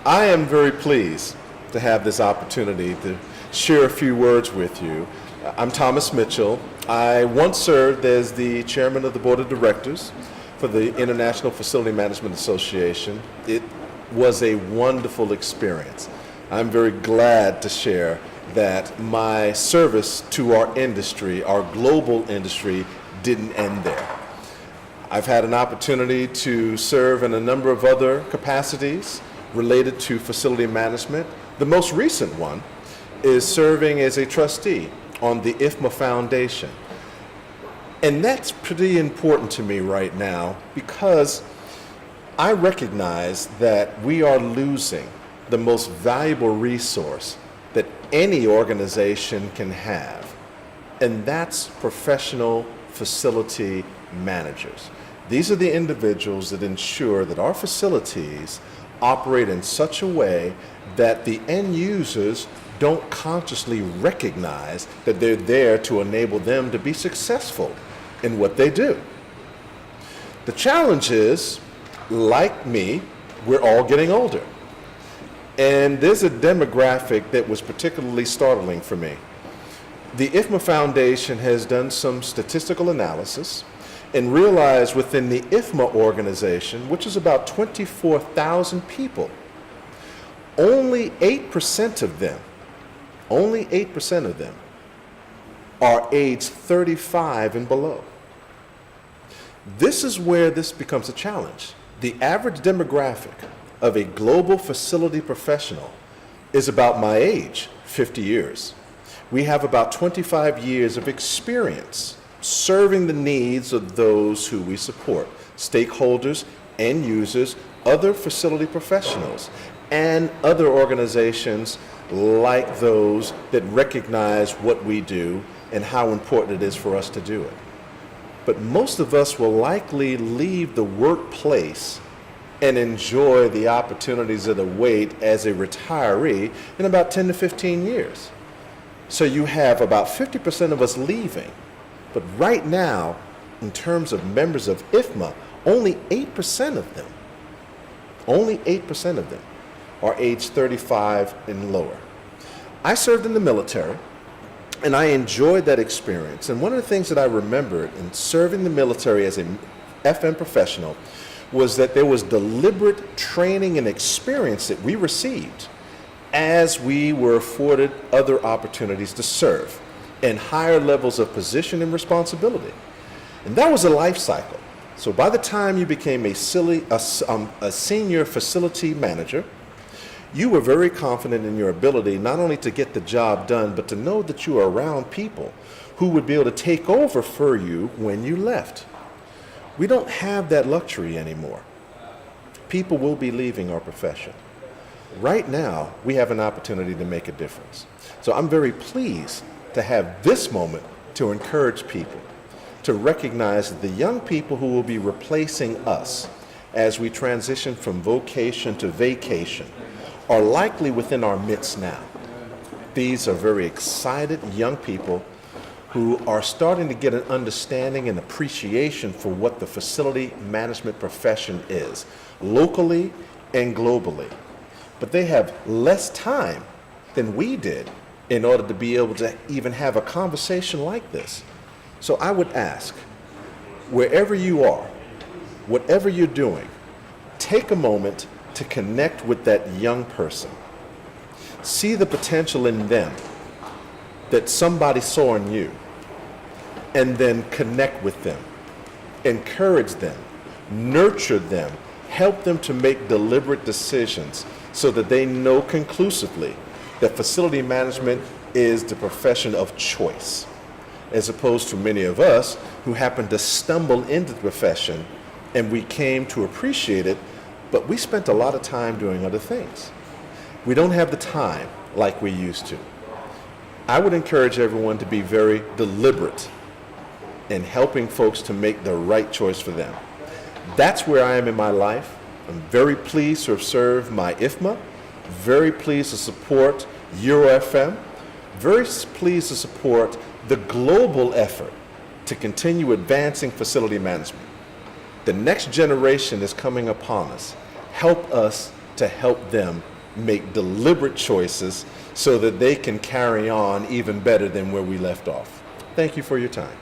I am very pleased to have this opportunity to share a few words with you. I'm Thomas Mitchell. I once served as the chairman of the board of directors for the International Facility Management Association. It was a wonderful experience. I'm very glad to share that my service to our industry, our global industry, didn't end there. I've had an opportunity to serve in a number of other capacities related to facility management. The most recent one is serving as a trustee on the IFMA Foundation. And that's pretty important to me right now because I recognize that we are losing the most valuable resource that any organization can have, and that's professional facility managers. These are the individuals that ensure that our facilities operate in such a way that the end users don't consciously recognize that they're there to enable them to be successful in what they do. The challenge is, like me, we're all getting older. And there's a demographic that was particularly startling for me. The IFMA Foundation has done some statistical analysis and realized within the IFMA organization, which is about 24,000 people, only 8% of them are age 35 and below. This is where this becomes a challenge. The average demographic of a global facility professional is about my age, 50 years. We have about 25 years of experience serving the needs of those who we support, stakeholders, end users, other facility professionals, and other organizations like those that recognize what we do and how important it is for us to do it. But most of us will likely leave the workplace and enjoy the opportunities that await as a retiree in about 10 to 15 years. So you have about 50% of us leaving. But right now, in terms of members of IFMA, only 8% of them are age 35 and lower. I served in the military, and I enjoyed that experience. And one of the things that I remembered in serving the military as a FM professional was that there was deliberate training and experience that we received as we were afforded other opportunities to serve and higher levels of position and responsibility. And that was a life cycle. So by the time you became a senior facility manager, you were very confident in your ability not only to get the job done, but to know that you were around people who would be able to take over for you when you left. We don't have that luxury anymore. People will be leaving our profession. Right now, we have an opportunity to make a difference. So I'm very pleased to have this moment to encourage people to recognize that the young people who will be replacing us as we transition from vocation to vacation are likely within our midst now. These are very excited young people who are starting to get an understanding and appreciation for what the facility management profession is, locally and globally. But they have less time than we did in order to be able to even have a conversation like this. So I would ask, wherever you are, whatever you're doing, take a moment to connect with that young person. See the potential in them that somebody saw in you, and then connect with them, encourage them, nurture them, help them to make deliberate decisions so that they know conclusively that facility management is the profession of choice, as opposed to many of us who happened to stumble into the profession and we came to appreciate it, but we spent a lot of time doing other things. We don't have the time like we used to. I would encourage everyone to be very deliberate in helping folks to make the right choice for them. That's where I am in my life. I'm very pleased to have served my IFMA, very pleased to support EuroFM, very pleased to support the global effort to continue advancing facility management. The next generation is coming upon us. Help us to help them make deliberate choices so that they can carry on even better than where we left off. Thank you for your time.